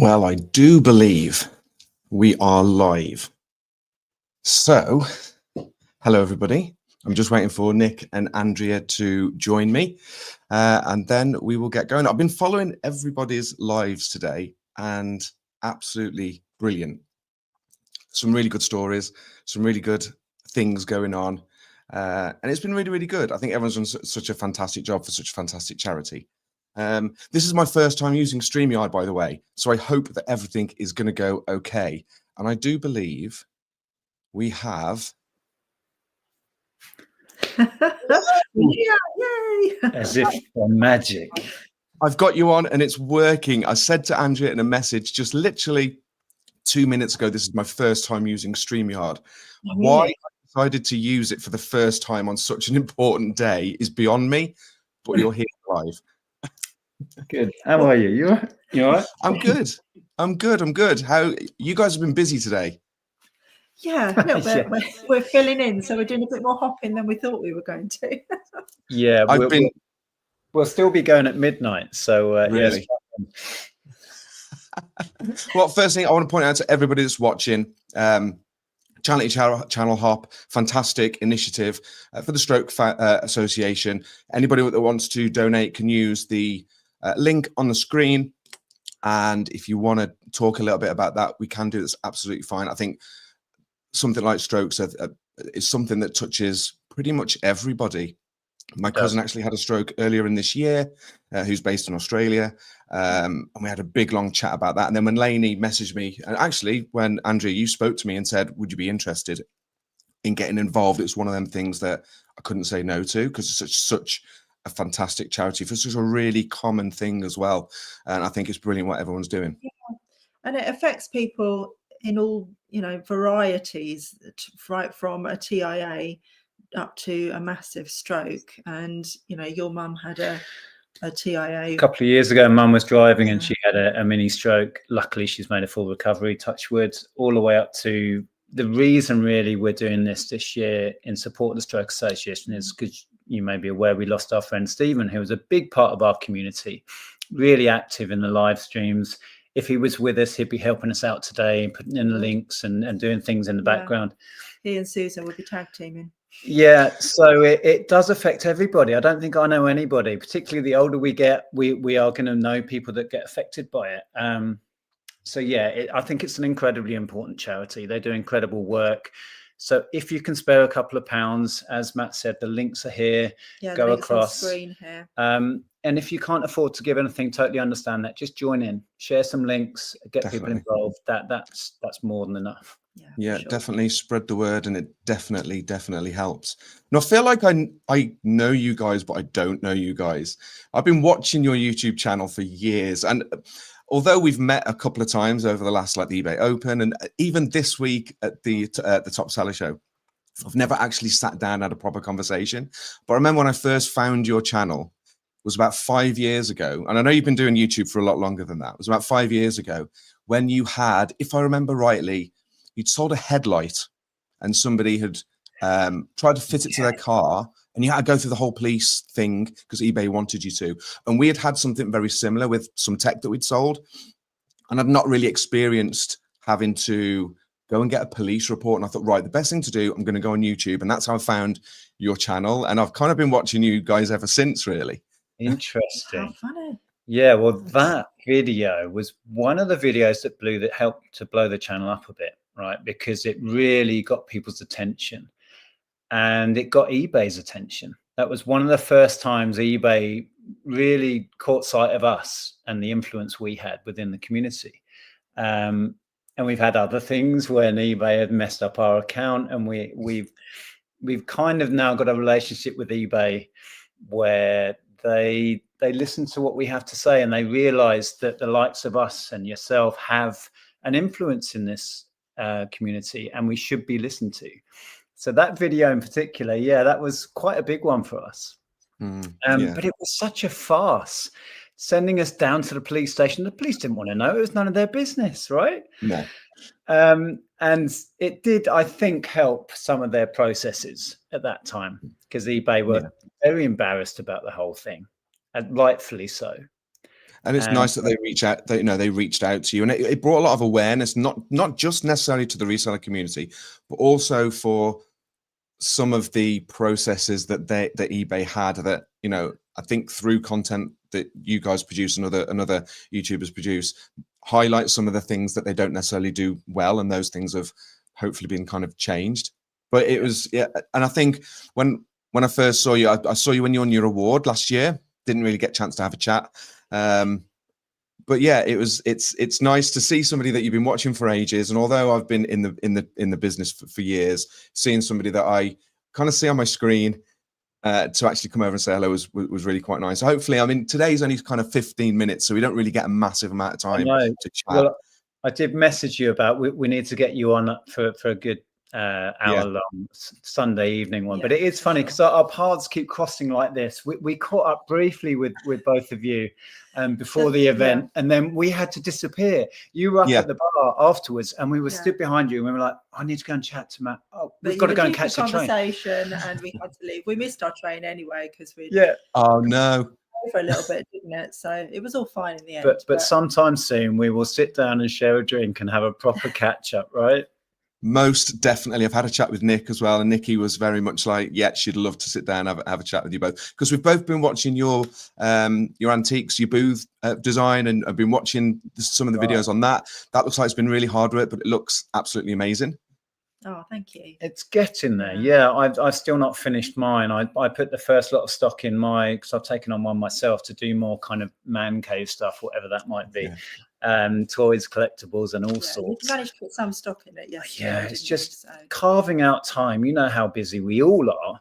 Well, I do believe we are live. So, hello everybody. I'm just waiting for Nic and Andrea to join me, and then we will get going. I've been following everybody's lives today, and absolutely brilliant. Some really good stories, some really good things going on, and it's been really, really good. I think everyone's done such a fantastic job for such a fantastic charity. This is my first time using StreamYard, by the way, so I hope that everything is going to go okay. And I do believe we have... Yeah, yay! As if for magic. I've got you on and it's working. I said to Andrea in a message just literally 2 minutes ago, this is my first time using StreamYard. Oh, Why really? I decided to use it for the first time on such an important day is beyond me, but you're here live. Good. How are you? You all right? I'm good. I'm good. How you guys have been busy today? Yeah, a little bit. We're filling in, so we're doing a bit more hopping than we thought we were going to. Yeah, we'll still be going at midnight. So really. Yes. Well, first thing I want to point out to everybody that's watching, Channel Hop, fantastic initiative for the Stroke Association. Anybody that wants to donate can use the link on the screen. And if you want to talk a little bit about that, we can do this absolutely fine. I think something like strokes is something that touches pretty much everybody. My cousin actually had a stroke earlier in this year, who's based in Australia. And we had a big, long chat about that. And then when Lainie messaged me, and actually when Andrea, you spoke to me and said, would you be interested in getting involved? It's one of them things that I couldn't say no to because it's such a fantastic charity for such a really common thing as well. And I think it's brilliant what everyone's doing. Yeah. And it affects people in all, varieties, right from a TIA up to a massive stroke. And, your mum had a TIA. A couple of years ago, Mum was driving and she had a mini stroke. Luckily, she's made a full recovery, touch wood, all the way up to the reason really we're doing this year in support of the Stroke Association is because you may be aware we lost our friend Stephen, who was a big part of our community, really active in the live streams. If he was with us, he'd be helping us out today, putting in the links and doing things in the background. He and Susan would be tag teaming. Yeah, so it does affect everybody. I don't think I know anybody, particularly the older we get, we are going to know people that get affected by it. So yeah, I think it's an incredibly important charity. They do incredible work. So if you can spare a couple of pounds, as Matt said, the links are here. Yeah, go across. On screen here. And if you can't afford to give anything, totally understand that. Just join in, share some links, get Definitely. people involved. That's more than enough. Yeah, sure. Definitely spread the word, and it definitely helps. And I feel like I know you guys, but I don't know you guys. I've been watching your YouTube channel for years, and although we've met a couple of times over the last, like the eBay Open, and even this week at the Top Seller Show, I've never actually sat down and had a proper conversation. But I remember when I first found your channel, it was about 5 years ago, and I know you've been doing YouTube for a lot longer than that. It was about 5 years ago when you had, if I remember rightly, you'd sold a headlight and somebody had tried to fit it to their car, and you had to go through the whole police thing because eBay wanted you to. And we had something very similar with some tech that we'd sold, and I'd not really experienced having to go and get a police report. And I thought, right, the best thing to do, I'm going to go on YouTube. And that's how I found your channel. And I've kind of been watching you guys ever since, really. Interesting. How funny. Yeah, well, that video was one of the videos that helped to blow the channel up a bit, right? Because it really got people's attention, and it got eBay's attention. That was one of the first times eBay really caught sight of us and the influence we had within the community. And we've had other things when eBay had messed up our account, and we've kind of now got a relationship with eBay where they listen to what we have to say, and they realize that the likes of us and yourself have an influence in this community, and we should be listened to. So that video in particular, yeah, that was quite a big one for us. But it was such a farce, sending us down to the police station. The police didn't want to know. It was none of their business, right? No. And it did, I think, help some of their processes at that time, because eBay were very embarrassed about the whole thing, and rightfully so. And it's nice that they reach out, that, you know, they reached out to you, and it brought a lot of awareness, not just necessarily to the reseller community, but also for some of the processes that eBay had, that, you know, I think through content that you guys produce and other YouTubers produce, highlight some of the things that they don't necessarily do well, and those things have hopefully been kind of changed. But it was, yeah, and I think when I first saw you, I saw you when you won your award last year. Didn't really get a chance to have a chat. But yeah, it's nice to see somebody that you've been watching for ages. And although I've been in the business for years, seeing somebody that I kind of see on my screen to actually come over and say hello was really quite nice. So hopefully, I mean, today's only kind of 15 minutes, so we don't really get a massive amount of time to chat. Well, I did message you about we need to get you on for a good hour-long Sunday evening one. But it is funny because our paths keep crossing like this. We caught up briefly with both of you before the event, and then we had to disappear. You were up at the bar afterwards, and we were stood behind you, and we were like, I need to go and chat to Matt. Oh, we've got to go and catch the conversation, and we had to leave. We missed our train anyway because we oh no, for a little bit, didn't it? So it was all fine in the end. But sometime soon we will sit down and share a drink and have a proper catch up, right? Most definitely. I've had a chat with Nick as well, and Nikki was very much like, yeah, she'd love to sit down and have a chat with you both, because we've both been watching your antiques, your booth design, and I've been watching some of the videos on that. That looks like it's been really hard work, but it looks absolutely amazing. Oh, thank you. It's getting there. Yeah, I've still not finished mine. I put the first lot of stock in because I've taken on one myself to do more kind of man cave stuff, whatever that might be. Toys, collectibles, and all sorts. You managed to put some stock in it, yes. Yeah, it's just carving out time. You know how busy we all are.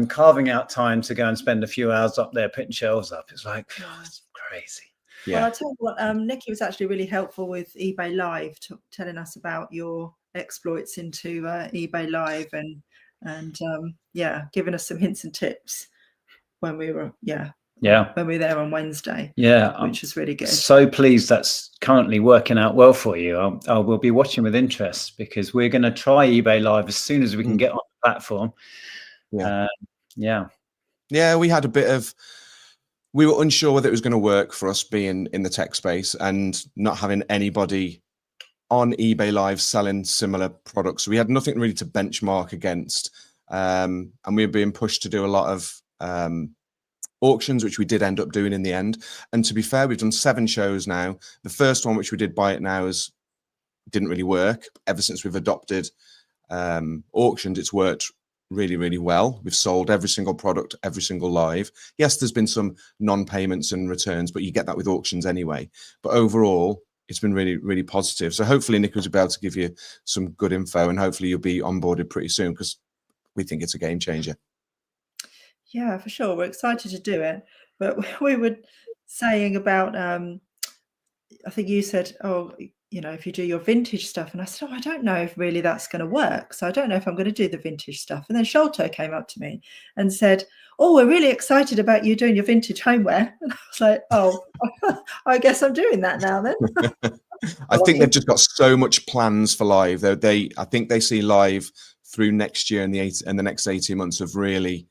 Carving out time to go and spend a few hours up there putting shelves up. It's like, it's crazy. Yeah. Well, I tell you what, Nikki was actually really helpful with eBay Live, telling us about your exploits into eBay Live, and giving us some hints and tips when we were when we were there on Wednesday. Which was really good. So pleased that's currently working out well for you. I will be watching with interest, because we're going to try eBay Live as soon as we can get on the platform. We had a bit of, we were unsure whether it was going to work for us being in the tech space and not having anybody on eBay Live selling similar products. We had nothing really to benchmark against, and we were being pushed to do a lot of auctions, which we did end up doing in the end. And to be fair, we've done 7 shows now. The first one, which we did Buy It Now, didn't really work. Ever since we've adopted auctions, it's worked really, really well. We've sold every single product, every single live. Yes, there's been some non-payments and returns, but you get that with auctions anyway. But overall, it's been really, really positive. So hopefully Nick will be able to give you some good info, and hopefully you'll be onboarded pretty soon, because we think it's a game changer. Yeah, for sure. We're excited to do it. But we were saying about, I think you said, if you do your vintage stuff. And I said, I don't know if really that's going to work. So I don't know if I'm going to do the vintage stuff. And then Sholto came up to me and said, we're really excited about you doing your vintage homeware. And I was like, I guess I'm doing that now then. I think they've just got so much plans for live. I think they see live through next year and the next 18 months of really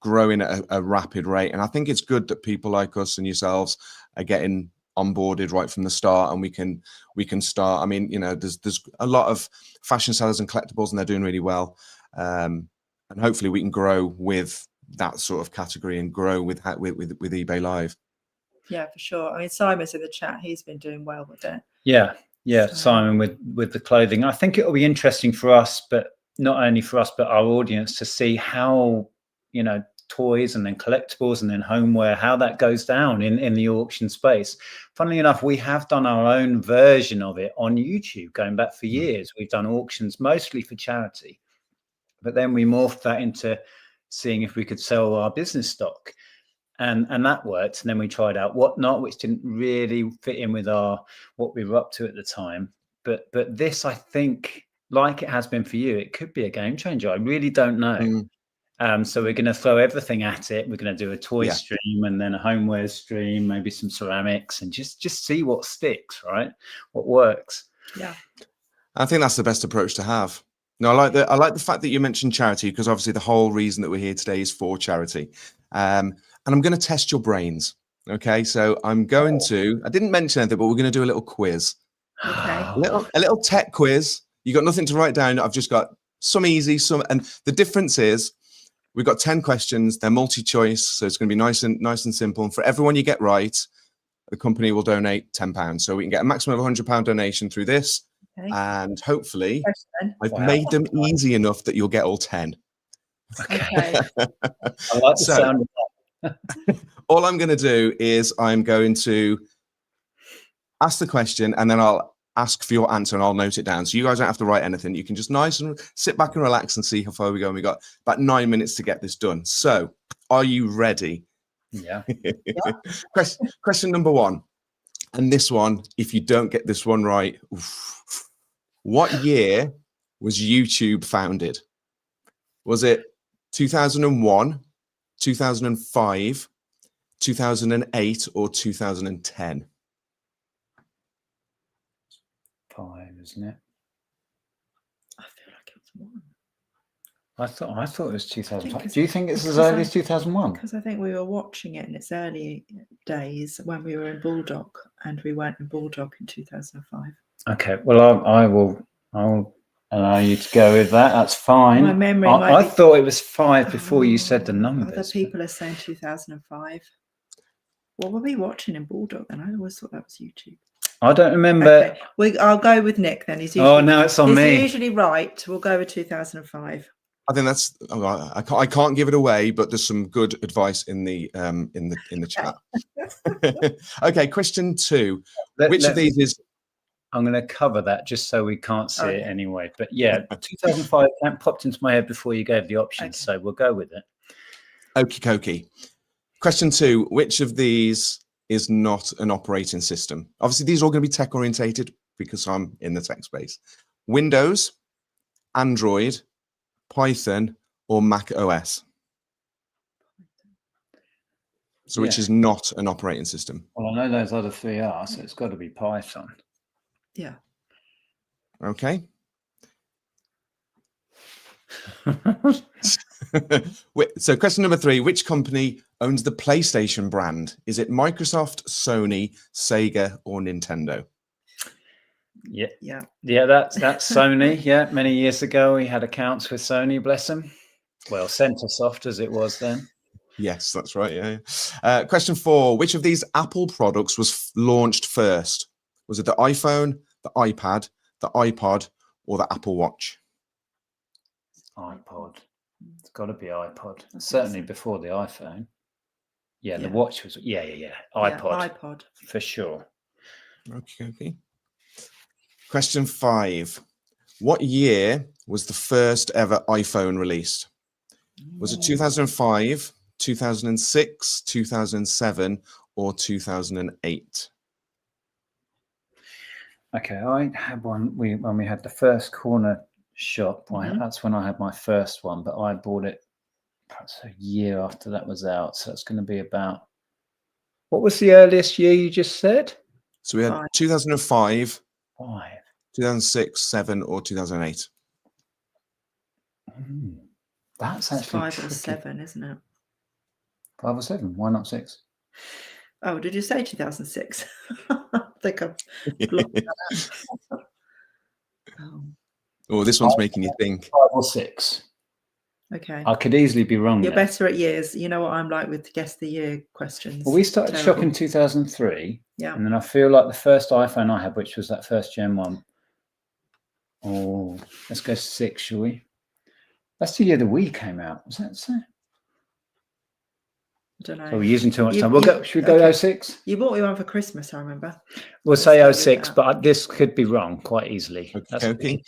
growing at a rapid rate. And I think it's good that people like us and yourselves are getting onboarded right from the start, and we can start. I mean, there's a lot of fashion sellers and collectibles, and they're doing really well. And hopefully we can grow with that sort of category and grow with eBay Live. Yeah, for sure. I mean, Simon's in the chat. He's been doing well with it. Yeah. Simon with the clothing. I think it'll be interesting for us, but not only for us, but our audience, to see how, toys and then collectibles and then homeware, how that goes down in the auction space. Funnily enough, we have done our own version of it on YouTube going back for years. We've done auctions mostly for charity, but then we morphed that into seeing if we could sell our business stock, and that worked. And then we tried out Whatnot, which didn't really fit in with what we were up to at the time. But this, I think, like it has been for you, it could be a game changer. I really don't know. So we're going to throw everything at it. We're going to do a toy stream and then a homeware stream, maybe some ceramics, and just see what sticks, right? What works. Yeah, I think that's the best approach to have. No, I like the fact that you mentioned charity, because obviously the whole reason that we're here today is for charity. And I'm going to test your brains. Okay, so I'm going to, I didn't mention anything, but we're going to do a little quiz. Okay. A little tech quiz. You got nothing to write down. I've just got some easy, some, and the difference is we've got 10 questions. They're multi-choice, so it's going to be nice and simple. And for everyone you get right, the company will donate £10. So we can get a maximum of £100 donation through this. Okay. And hopefully I've Wow. made them easy enough that you'll get all 10. Okay. I like the So- sound of that. All I'm going to do is I'm going to ask the question and then I'll ask for your answer and I'll note it down. So you guys don't have to write anything. You can just nice and sit back and relax and see how far we go. And we got about 9 minutes to get this done. So are you ready? Yeah. Question number 1. And this one, if you don't get this one right, what year was YouTube founded? Was it 2001, 2005, 2008, or 2010? 5, isn't it? I feel like it was 1. I thought it was 2005. it's- Do you think it's as because early as 2001? Because I think we were watching it in its early days when we were in Bulldog, and we weren't in Bulldog in 2005. Okay. Well, I'll allow you to go with that. That's fine. My memory I might be... thought it was 5 before you said the numbers. Other people are saying 2005. What were we watching in Bulldog? And I always thought that was YouTube. I don't remember. Okay. I'll go with Nick then. He's Oh, usually, now it's on he's me. usually right. We'll go with 2005. I think that's. I can't give it away, but there's some good advice in the chat. Okay, question 2. Which of these is? I'm going to cover that just so we can't see Okay. it anyway. But yeah, 2005 popped into my head before you gave the options, Okay. so we'll go with it. Okie dokie. Question 2. Which of these is not an operating system? Obviously, these are all going to be tech orientated because I'm in the tech space. Windows, Android, Python, or Mac OS? So which Yeah. is not an operating system? Well, I know those other 3 are, so it's got to be Python. Yeah. Okay. So question number 3, which company owns the PlayStation brand? Is it Microsoft, Sony, Sega, or Nintendo? Yeah. That's Sony. Yeah, many years ago we had accounts with Sony, bless them. Well, Centresoft as it was then. Yes, that's right. Yeah. Question 4, which of these Apple products was launched first? Was it the iPhone, the iPad, the iPod, or the Apple Watch? iPod. It's got to be iPod. Certainly before the iPhone. Yeah, the Yeah. watch was. Yeah. iPod. iPod. For sure. Okay. Question 5. What year was the first ever iPhone released? Was it 2005, 2006, 2007, or 2008? Okay, I had one when we had the first corner shop. That's when I had my first one, but I bought it perhaps a year after that was out. So it's going to be about. What was the earliest year you just said? So we had 2005, 5. 2006, 7, or 2008. That's It's actually 5 or tricky. 7, isn't it? 5 or 7. Why not 6? Oh, did you say 2006? I think I've blocked that out. Oh, this one's making you think. 5 or 6. Okay. I could easily be wrong. You're there. better at years. You know what I'm like with guess the year questions. Well, we started Terrible. shop in 2003. Yeah. And then I feel like the first iPhone I had, which was that first Gen 1. Oh, let's go 6, shall we? That's the year the Wii came out. Was that so? I don't know. So we're using too much You- time. you- Should we go okay. 06? You bought me one for Christmas, I remember. We'll Let's say go with 06, that. but this could be wrong quite easily. That's Okay.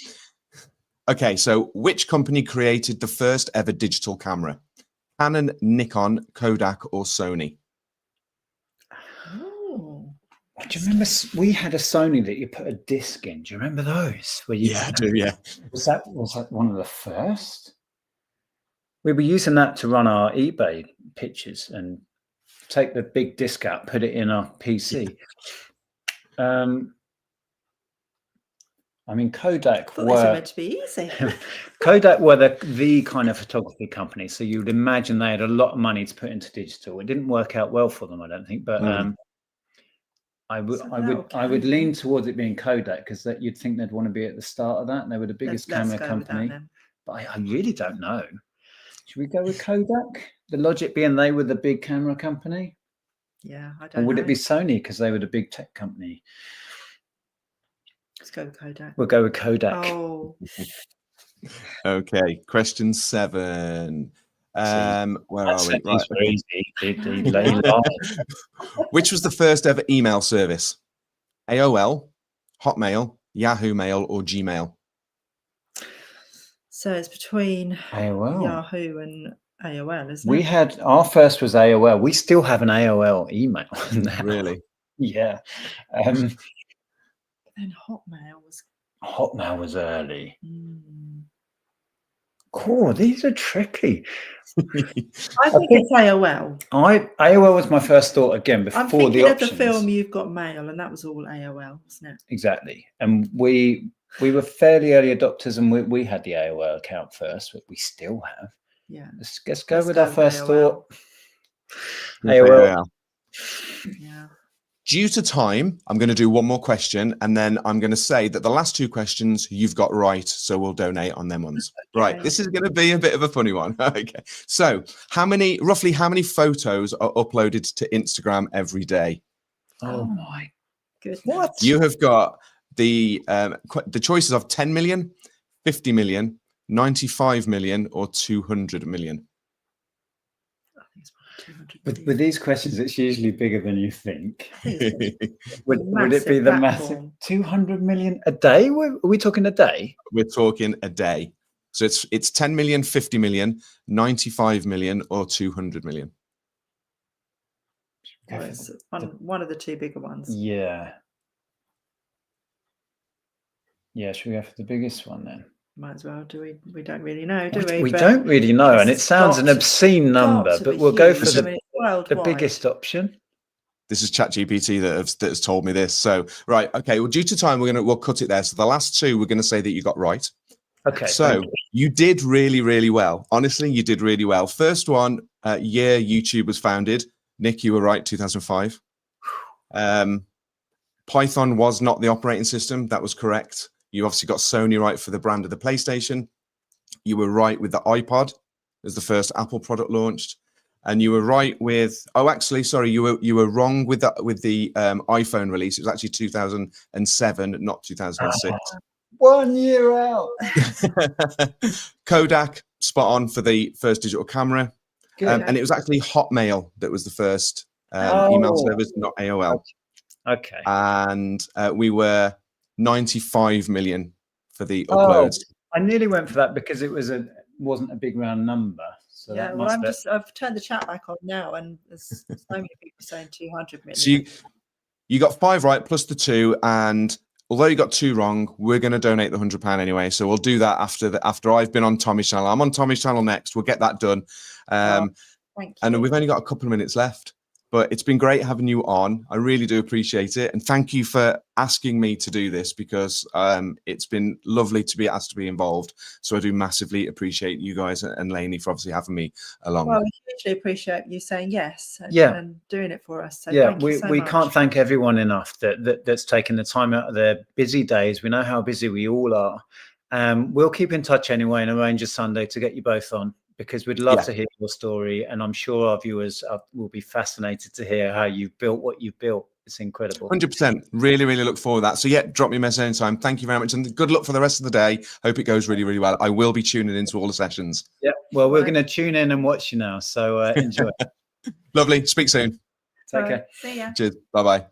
Okay, so which company created the first ever digital camera? Canon, Nikon, Kodak, or Sony? Oh. Do you remember we had a Sony that you put a disc in? Do you remember those? Where you I do, yeah. Was that one of the first? We were using that to run our eBay pictures and take the big disc out, put it in our PC. I mean, Kodak I thought these were were meant to be easy. Kodak were the kind of photography company. So you would imagine they had a lot of money to put into digital. It didn't work out well for them, I don't think. But I would lean towards it being Kodak, because that you'd think they'd want to be at the start of that. And they were the biggest camera company. But I really don't know. Should we go with Kodak? The logic being they were the big camera company. Yeah, I don't know. Or would it be Sony because they were the big tech company? Let's go with Kodak. We'll go with Kodak. Oh. Okay, question 7. Where are we? Right. Easy. Which was the first ever email service? AOL, Hotmail, Yahoo Mail, or Gmail? So it's between AOL. Yahoo and AOL, isn't We it? had our first was AOL. We still have an AOL email now. Really? Yeah. Then Hotmail was early. Cool. These are tricky. I think it's AOL. AOL was my first thought again before I'm thinking the options. of the film You've Got Mail, and that was all AOL, wasn't it? Exactly. And we were fairly early adopters, and we had the AOL account first, but we still have. Yeah. Let's go with our first thought. AOL. Yeah. Due to time, I'm going to do one more question, and then I'm going to say that the last 2 questions you've got right, so we'll donate on them ones. Okay. Right, this is going to be a bit of a funny one. Okay, so roughly how many photos are uploaded to Instagram every day? Oh my goodness! What? You have got the choices of 10 million, 50 million, 95 million, or 200 million. With these questions, it's usually bigger than you think. Would it be the massive 200 million a day? Are we talking a day? We're talking a day. So it's 10 million, 50 million, 95 million, or 200 million. Well, it's one of the 2 bigger ones. Yeah. Yeah, should we go for the biggest one then? Might as well. We don't really know, do we? We don't really know, and it sounds an obscene number, but we'll go for the biggest option. This is ChatGPT that has told me this. So right, okay. Well, due to time, we'll cut it there. So the last 2, we're going to say that you got right. Okay. So you did really, really well. Honestly, you did really well. First one, year YouTube was founded. Nick, you were right. 2005. Python was not the operating system. That was correct. You obviously got Sony right for the brand of the PlayStation. You were right with the iPod as the first Apple product launched, and you were right with. Oh, actually, sorry, you were wrong with the iPhone release. It was actually 2007, not 2006. 1 year out. Kodak, spot on for the first digital camera, and it was actually Hotmail that was the first email service, not AOL. Okay. And we were 95 million for the uploads. I nearly went for that because it wasn't a big round number. So yeah, well, I've turned the chat back on now, and there's so many people saying 200 million. So you got 5 right plus the 2, and although you got 2 wrong, we're going to donate the £100 anyway. So we'll do that after I've been on Tommy's channel. I'm on Tommy's channel next. We'll get that done. Thank you. And we've only got a couple of minutes left. But it's been great having you on. I really do appreciate it. And thank you for asking me to do this, because it's been lovely to be asked to be involved. So I do massively appreciate you guys and Lainie for obviously having me along. Well, we hugely appreciate you saying yes and doing it for us. So thank you so we much. Can't thank everyone enough that's taken the time out of their busy days. We know how busy we all are. We'll keep in touch anyway and arrange a Sunday to get you both on, because we'd love to hear your story, and I'm sure our viewers will be fascinated to hear how you've built what you've built. It's incredible. 100%. Really, really look forward to that. So yeah, drop me a message anytime. Thank you very much, and good luck for the rest of the day. Hope it goes really, really well. I will be tuning into all the sessions. Yeah, well, we're going to tune in and watch you now, so enjoy. Lovely. Speak soon. Take care. See ya. Cheers. Bye-bye.